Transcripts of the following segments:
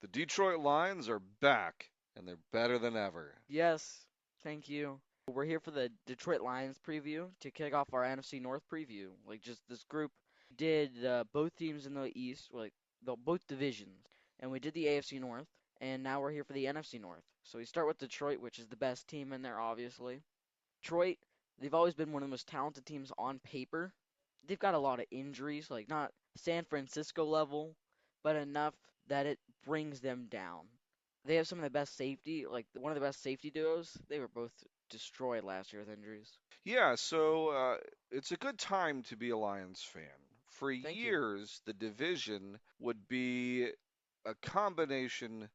The Detroit Lions are back, and they're better than ever. Yes, thank you. We're here for the Detroit Lions preview to kick off our NFC North preview. Like just this group did both teams in the East, like both divisions, and we did the AFC North, and now we're here for the NFC North. So we start with Detroit, which is the best team in there, obviously. Detroit, they've always been one of the most talented teams on paper. They've got a lot of injuries, like not San Francisco level, but enough that it brings them down. They have some of the best safety, like one of the best safety duos. They were both destroyed last year with injuries. Yeah, it's a good time to be a Lions fan. For Thank you. years, the division would be a combination.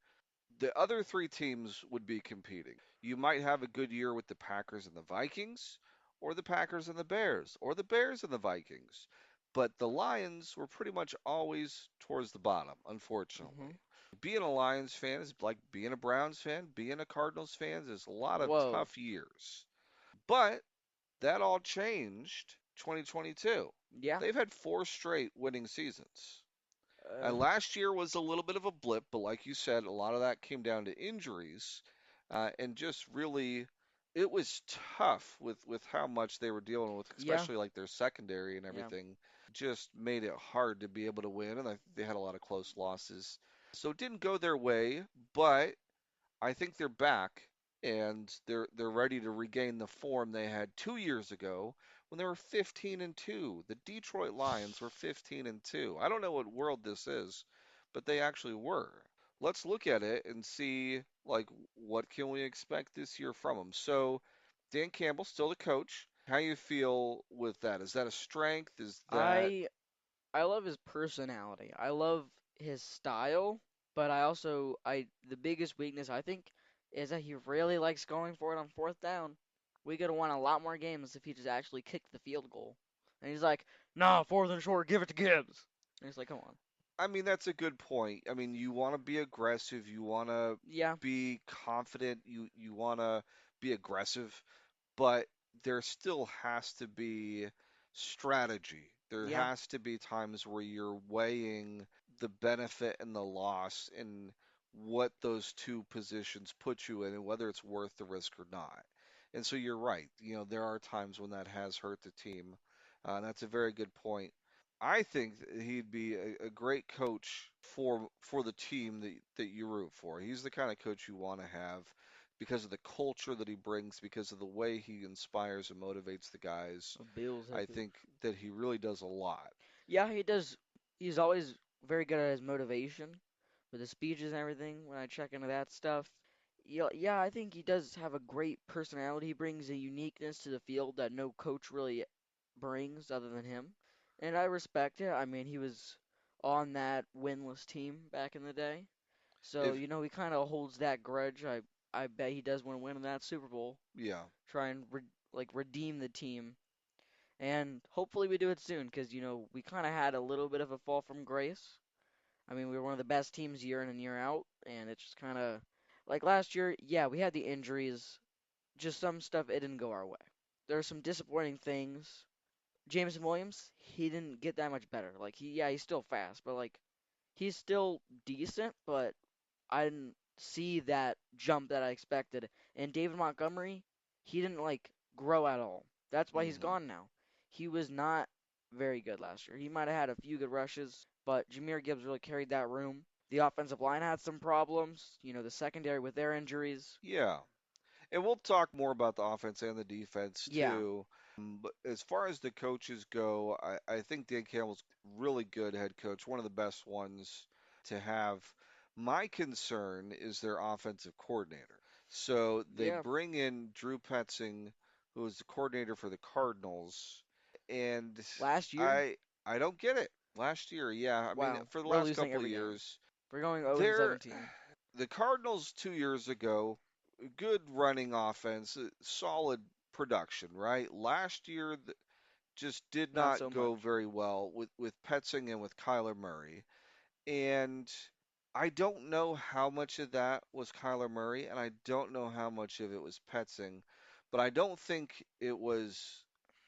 The other three teams would be competing. You might have a good year with the Packers and the Vikings, or the Packers and the Bears, or the Bears and the Vikings. But the Lions were pretty much always towards the bottom, Hmm. unfortunately. Being a Lions fan is like being a Browns fan, being a Cardinals fan is a lot of Whoa. tough years. But that all changed 2022. Yeah. They've had four straight winning seasons. Uh, Last year was a little bit of a blip, but like you said, a lot of that came down to injuries, and just really, it was tough with how much they were dealing with, yeah. especially like their secondary and Yeah. everything. Just made it hard to be able to win, and they had a lot of close losses. So it didn't go their way, but I think they're back and they're ready to regain the form they had 2 years ago when they were 15 and 2. The Detroit Lions were 15 and 2. I don't know what world this is, but they actually were. Let's look at it and see like what can we expect this year from them. So Dan Campbell still the coach. How you feel with that? Is that a strength? Is that I I love his personality. I love his style, but I the biggest weakness I think is that he really likes going for it on fourth down. We could have won a lot more games if he just actually kicked the field goal. And he's like, "Nah, fourth and short, give it to Gibbs." And he's like, "Come on." I mean, that's a good point. I mean, you want to be aggressive, you want to Yeah, be confident, you want to be aggressive, but there still has to be strategy. There yeah, has to be times where you're weighing the benefit and the loss and what those two positions put you in and whether it's worth the risk or not. And so you're right. There are times when that has hurt the team. And that's a very good point. I think that he'd be a great coach for the team that you root for. He's the kind of coach you want to have because of the culture that he brings, because of the way he inspires and motivates the guys. Bills I have to. think that he really does a lot. Yeah, he does. He's always very good at his motivation with his speeches and everything. When I check into that stuff, yeah, yeah, I think he does have a great personality. He brings a uniqueness to the field that no coach really brings other than him, and I respect it. I mean, he was on that winless team back in the day, so If he kind of holds that grudge. I bet he does want to win in that Super Bowl, yeah, try and redeem the team and hopefully we do it soon because, we kind of had a little bit of a fall from grace. I mean, we were one of the best teams year in and year out, and it's just kind of like last year, yeah, we had the injuries, just some stuff, it didn't go our way. There are some disappointing things. Jameson Williams, he didn't get that much better. Like, he's still fast, but like, he's still decent, but I didn't see that jump that I expected. And David Montgomery, he didn't like grow at all. That's why he's hmm gone now. He was not very good last year. He might have had a few good rushes, but Jahmyr Gibbs really carried that room. The offensive line had some problems. The secondary with their injuries. yeah. And we'll talk more about the offense and the defense Yeah, too. But as far as the coaches go, I think Dan Campbell's really good head coach, one of the best ones to have. My concern is their offensive coordinator. So they yeah. bring in Drew Petzing, who is the coordinator for the Cardinals, and Last year, I don't get it. Last year, yeah, I mean wow, for the we're last losing couple of every game. years, We're going 0 and they're 17. the Cardinals 2 years ago, good running offense, solid production, right? Last year, just did Not not so go much. very well with Petzing and with Kyler Murray. And I don't know how much of that was Kyler Murray, and I don't know how much of it was Petzing, but I don't think it was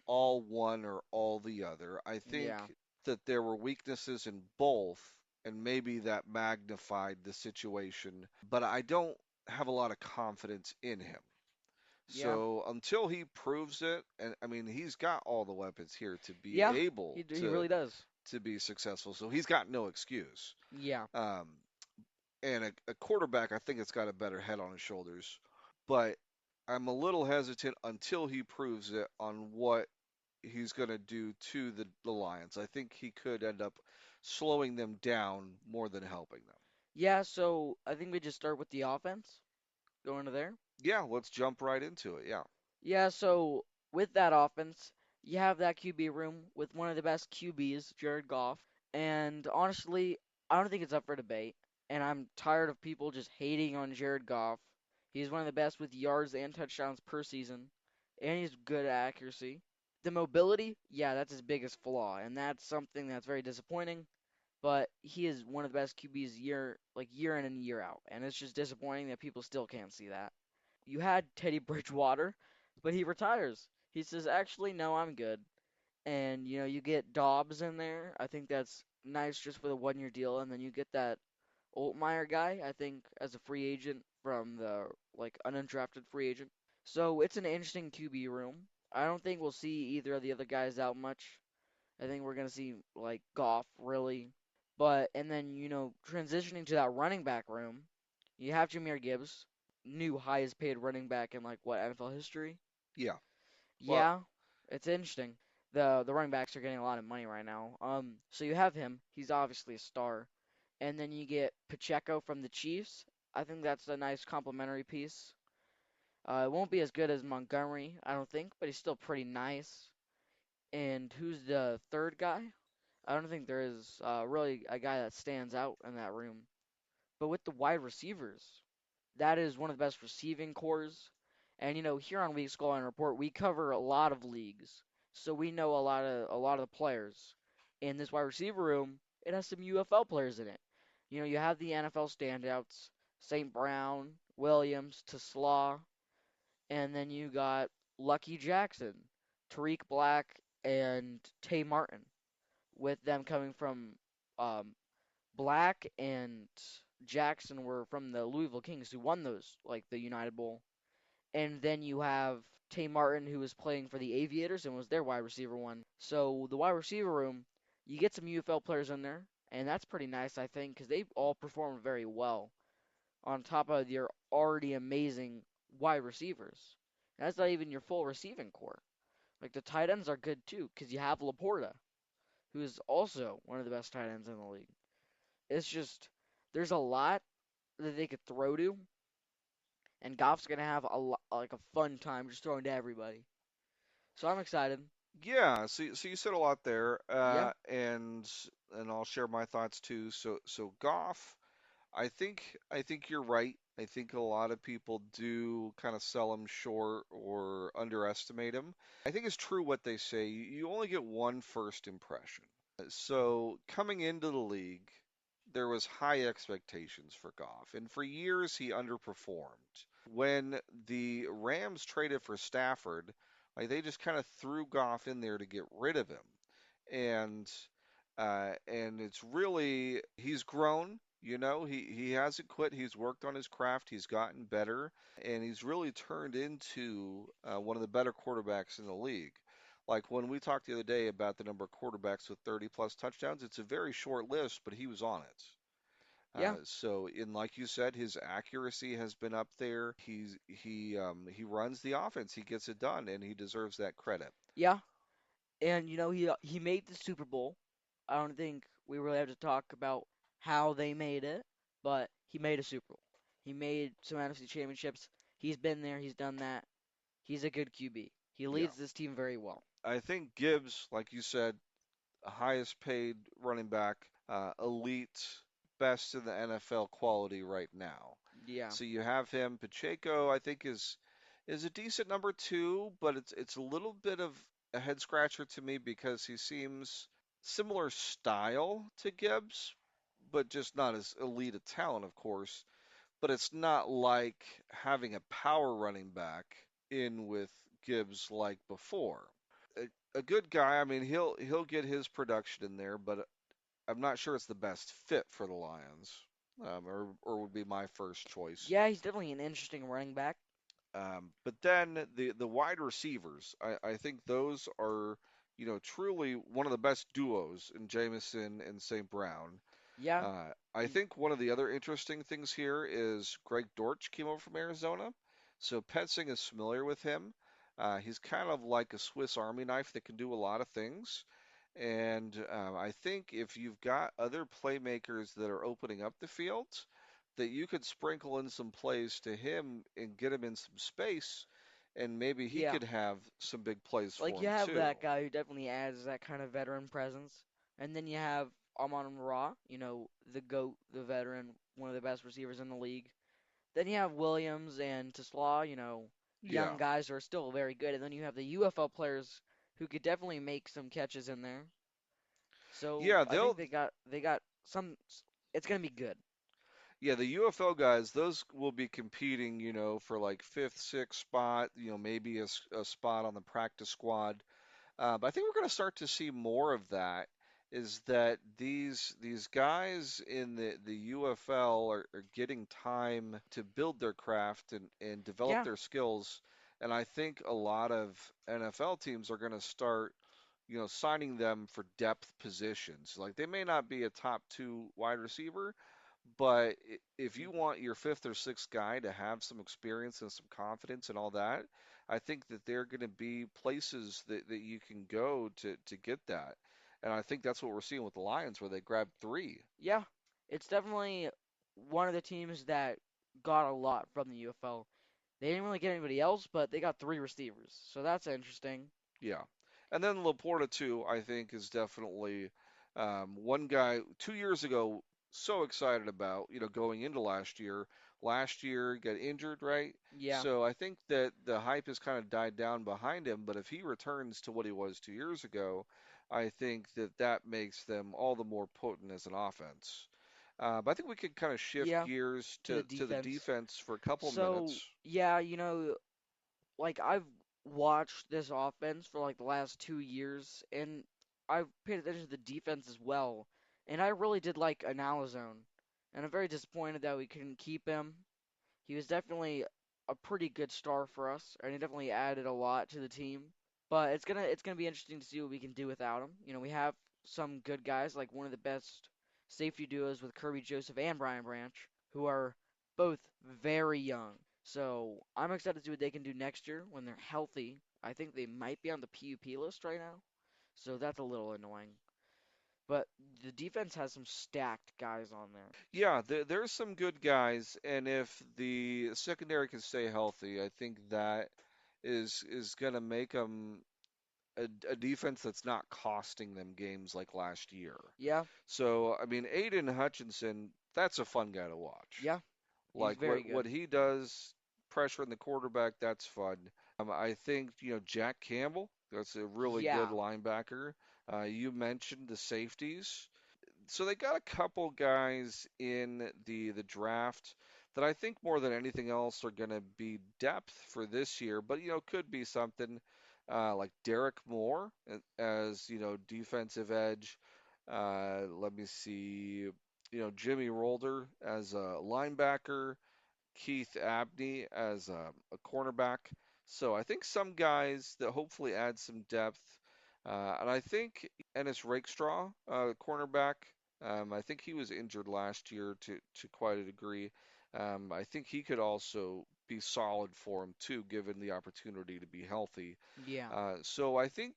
all one or all the other. I Yeah, think that there were weaknesses in both, and maybe that magnified the situation, but I don't have a lot of confidence in him. Yeah, So until he proves it, and I mean, he's got all the weapons here to be yeah, able he really does. to be successful. So he's got no excuse. Yeah, Um, and a quarterback, I think it's got a better head on his shoulders. But I'm a little hesitant until he proves it on what he's going to do to the Lions. I think he could end up slowing them down more than helping them. yeah. So I think we just start with the offense, going to there. Yeah, let's jump right into it. Yeah. Yeah, so with that offense, you have that QB room with one of the best QBs, Jared Goff. And honestly, I don't think it's up for debate. And I'm tired of people just hating on Jared Goff. He's one of the best with yards and touchdowns per season. And he's good at accuracy. The mobility, yeah, that's his biggest flaw. And that's something that's very disappointing. But he is one of the best QBs year in and year out. And it's just disappointing that people still can't see that. You had Teddy Bridgewater, but he retires. He says, actually, no, I'm good. And, you get Dobbs in there. I think that's nice just for the 1 year deal. And then you get that Oltmeyer guy, I think, as a free agent from the, like, undrafted free agent. So it's an interesting QB room. I don't think we'll see either of the other guys out much. I think we're going to see, like, Goff, really. And then, transitioning to that running back room, you have Jahmyr Gibbs, new highest paid running back in, like, what, NFL history? Yeah. Well, Yeah, it's interesting. The running backs are getting a lot of money right now. So you have him. He's obviously a star. And then you get Pacheco from the Chiefs. I think that's a nice complimentary piece. It won't be as good as Montgomery, I don't think, but he's still pretty nice. And who's the third guy? I don't think there is really a guy that stands out in that room. But with the wide receivers, that is one of the best receiving cores. And here on Week Scoreline Report, we cover a lot of leagues, so we know a lot of the players. In this wide receiver room, it has some UFL players in it. You have the NFL standouts, St. Brown, Williams, Slaw, and then you got Lucky Jackson, Tariq Black, and Tay Martin, with them coming from um, Black and Jackson were from the Louisville Kings who won those, like the United Bowl. And then you have Tay Martin who was playing for the Aviators and was their wide receiver one. So the wide receiver room, you get some UFL players in there, and that's pretty nice, I think, because they all performed very well on top of your already amazing wide receivers. And that's not even your full receiving core. Like the tight ends are good too, because you have Laporta, who is also one of the best tight ends in the league. It's just there's a lot that they could throw to, and Goff's gonna have like a fun time just throwing to everybody. So I'm excited. yeah. So you said a lot there, Yeah, and I'll share my thoughts too. So Goff, I think you're right. I think a lot of people do kind of sell him short or underestimate him. I think it's true what they say. You only get one first impression. So coming into the league, there was high expectations for Goff, and for years he underperformed. When the Rams traded for Stafford, like they just kind of threw Goff in there to get rid of him, and it's really he's grown. He hasn't quit. He's worked on his craft. He's gotten better, and he's really turned into one of the better quarterbacks in the league. Like when we talked the other day about the number of quarterbacks with 30 plus touchdowns, it's a very short list, but he was on it. yeah, Like you said, his accuracy has been up there. He runs the offense. He gets it done, and he deserves that credit. yeah. And he made the Super Bowl. I don't think we really have to talk about how they made it, but he made a Super Bowl. He made some NFC championships. He's been there. He's done that. He's a good QB. He Yeah, leads this team very well. I think Gibbs, like you said, highest paid running back, elite, best in the NFL quality right now. Yeah, So you have him. Pacheco, I think is a decent number two, but it's a little bit of a head scratcher to me because he seems similar style to Gibbs, but just not as elite a talent, of course. But it's not like having a power running back in with Gibbs like before. A, a good guy, I mean, he'll get his production in there, but I'm not sure it's the best fit for the Lions, or would be my first choice. Yeah, he's definitely an interesting running back. But then the wide receivers, I think those are, truly one of the best duos in Jamison and St. Brown. Yeah, I he's think one of the other interesting things here is Greg Dortch came over from Arizona. So Petsing is familiar with him. He's kind of like a Swiss Army knife that can do a lot of things. And I think if you've got other playmakers that are opening up the field, that you could sprinkle in some plays to him and get him in some space, and maybe he yeah. could have some big plays Like for you him have too. that guy who definitely adds that kind of veteran presence, and then you have Amon Ra, the GOAT, the veteran, one of the best receivers in the league. Then you have Williams and Tesla, young Yeah. guys who are still very good, and then you have the UFL players who could definitely make some catches in there. So Yeah, I think they'll they got some. It's gonna be good. Yeah, the UFL guys, those will be competing, for like fifth, sixth spot, maybe a spot on the practice squad. But I think we're going to start to see more of that. Is that these guys in the UFL are getting time to build their craft and develop Yeah, their skills, and I think a lot of NFL teams are going to start, signing them for depth positions. Like they may not be a top two wide receiver, but if you want your fifth or sixth guy to have some experience and some confidence and all that, I think that there are going to be places that you can go to get that. And I think that's what we're seeing with the Lions, where they grabbed three. yeah. It's definitely one of the teams that got a lot from the UFL. They didn't really get anybody else, but they got three receivers, so that's interesting. Yeah. And then Laporta, too, I think is definitely one guy 2 years ago, so excited about, going into last year. Last year, got injured, right? Yeah, So I think that the hype has kind of died down behind him. But if he returns to what he was 2 years ago, I think that that makes them all the more potent as an offense. But I think we could kind of shift yeah, gears to the to the defense. defense for a couple So, minutes. yeah, like I've watched this offense for like the last 2 years, and I've paid attention to the defense as well. And I really did like Analizone, and I'm very disappointed that we couldn't keep him. He was definitely a pretty good star for us, and he definitely added a lot to the team. But it's gonna be interesting to see what we can do without him. We have some good guys, like one of the best safety duos with Kirby Joseph and Brian Branch, who are both very young. So I'm excited to see what they can do next year when they're healthy. I think they might be on the PUP list right now, so that's a little annoying. But the defense has some stacked guys on there. Yeah, there's some good guys, and if the secondary can stay healthy, I think that is going to make them a defense that's not costing them games like last year. Yeah, So, I mean, Aiden Hutchinson, that's a fun guy to watch. yeah, he's Like very what good. he does, pressuring the quarterback, that's fun. I think, Jack Campbell, that's a really good Yeah, linebacker. You mentioned the safeties. So they got a couple guys in the draft that I think more than anything else are going to be depth for this year, but could be something like Derek Moore as defensive edge. Let me see, Jimmy Rolder as a linebacker, Keith Abney as a cornerback. So I think some guys that hopefully add some depth. And I think Ennis Rakestraw, cornerback, I think he was injured last year to quite a degree. I think he could also be solid for him too, given the opportunity to be healthy. yeah. So I think,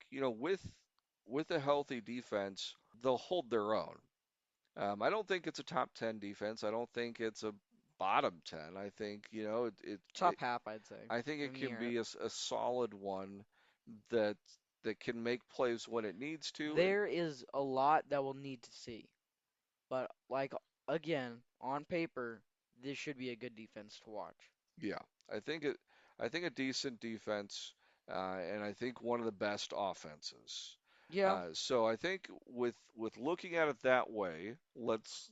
with a healthy defense, they'll hold their own. I don't think it's a top 10 defense. I don't think it's a bottom 10. I think, Top half, I'd say, I think it can near it. be a solid one that that can make plays when it needs to. And There is a lot that we'll need to see, but like again, on paper, this should be a good defense to watch. yeah, I think it I think a decent defense, and I think one of the best offenses. Yeah, So I think with looking at it that way, let's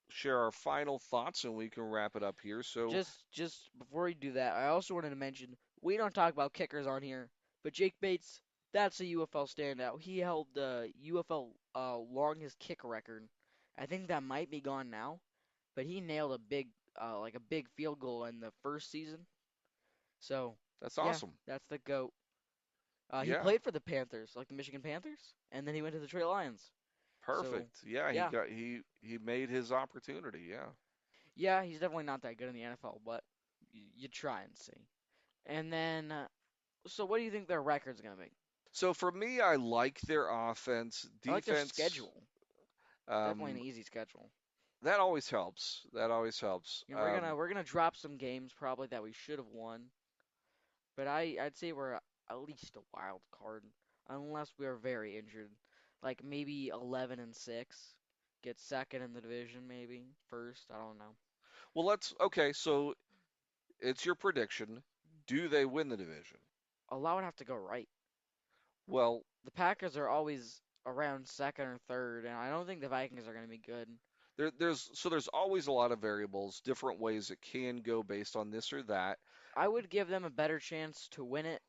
share our final thoughts and we can wrap it up here. So just before we do that, I also wanted to mention we don't talk about kickers on here, but Jake Bates, that's a UFL standout. He held the UFL longest kick record. I think that might be gone now, but he nailed a big field goal in the first season. So, That's yeah, awesome. that's the GOAT. He Yeah, played for the Panthers, like the Michigan Panthers, and then he went to the Detroit Lions. So, perfect. Yeah, yeah, he made his opportunity. Yeah. yeah, he's definitely not that good in the NFL, but you try and see. And then, so what do you think their record's gonna be? So for me, I like their offense. I like their Defense, schedule. Definitely an um, easy schedule. that always helps. That always helps. And we're gonna drop some games probably that we should have won, but I'd say we're at least a wild card unless we are very injured. Like maybe 11-6, get second in the division, maybe first. I don't know. Well, okay. So it's your prediction. Do they win the division? A lot would have to go right. Well, The Packers are always around second or third, and I don't think the Vikings are gonna be good. there's always a lot of variables, different ways it can go based on this or that. I would give them a better chance to win it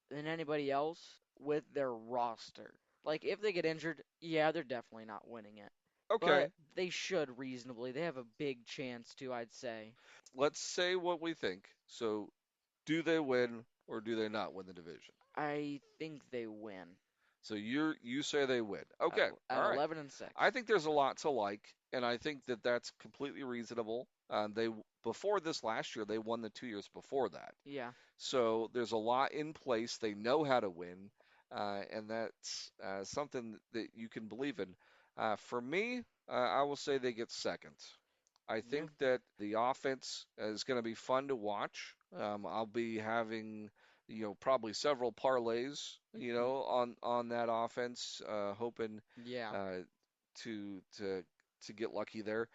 than anybody else with their roster. Like if they get injured, yeah, they're definitely not winning it. But Okay, they should reasonably. They have a big chance to, I'd say. let's say what we think. So do they win or do they not win the division? I think they win So you say they win. at Okay, at all right. 11 and I 6. think there's a lot to like, and I think that that's completely reasonable. They before this last year, they won the 2 years before that, Yeah. so there's a lot in place. They know how to win, and that's something that you can believe in. For me, I will say they get second. I Yeah. think that the offense is going to be fun to watch. I'll be having, probably several parlays, Mhm. on that offense, hoping Yeah. uh, to to to get lucky there.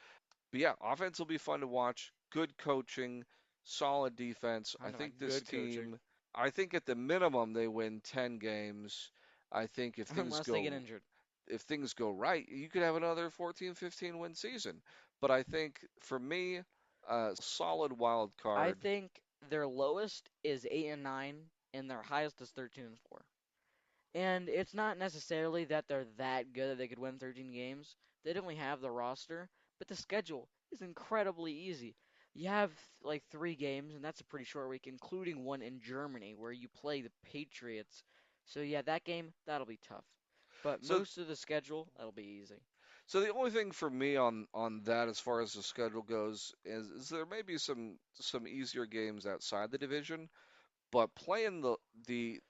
But yeah, offense will be fun to watch. Good coaching, solid defense. I know, good coaching. I think at the minimum they win 10 games. I think Unless they get injured. if things go right, you could have another 14, 15 win season. But I think for me, a solid wild I card. think their lowest is 8 and 9 and their highest is 13 and 4. And it's not necessarily that they're that good that they could win 13 games. They definitely have the roster, but the schedule is incredibly easy. You have like 3 games, and that's a pretty short week, including one in Germany where you play the Patriots. So yeah, that game, that'll be tough. But So most of the schedule, that'll be easy. so the only thing for me on that as far as the schedule goes is there may be some easier games outside the division, but playing the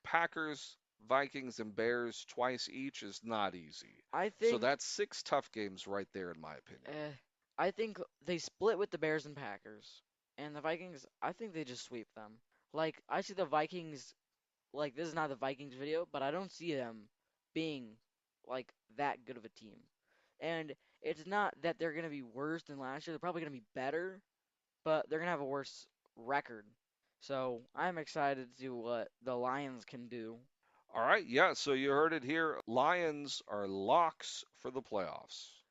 Packers, Vikings, and Bears twice each is not easy. I So think that's six tough games right there, in my opinion. eh, I think they split with the Bears and Packers. And the Vikings, I think they just sweep them. Like I see the Vikings like this is not the Vikings video, but I don't see them being like that good of a team. And it's not that they're gonna be worse than last year. They're probably gonna be better, but they're gonna have a worse record. So I'm excited to see what the Lions can do. All right, yeah, so you heard it here. Lions are locks for the playoffs.